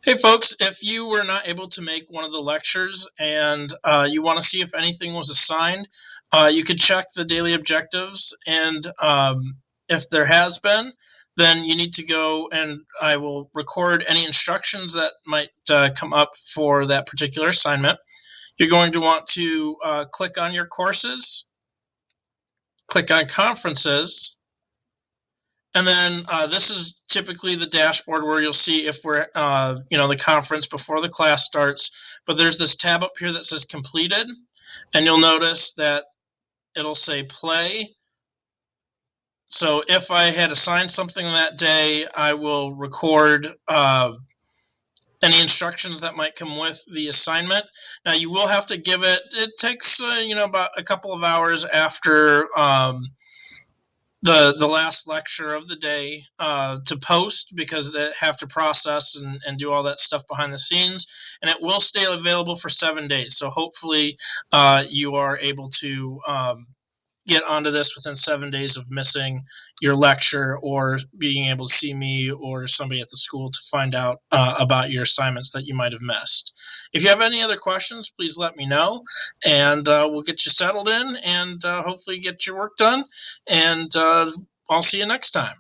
Hey folks, if you were not able to make one of the lectures and you want to see if anything was assigned, you could check the daily objectives, and if there has been, then you need to go and I will record any instructions that might come up for that particular assignment. You're going to want to click on your courses, click on conferences, and then this is typically the dashboard where you'll see if we're, the conference before the class starts. But there's this tab up here that says completed, and you'll notice that it'll say play. So if I had assigned something that day, I will record any instructions that might come with the assignment. Now you will have to give it. It takes about a couple of hours after the last lecture of the day to post, because they have to process and do all that stuff behind the scenes, and it will stay available for 7 days. So hopefully you are able to get onto this within 7 days of missing your lecture, or being able to see me or somebody at the school to find out about your assignments that you might have missed. If you have any other questions, please let me know, and we'll get you settled in and hopefully get your work done. And I'll see you next time.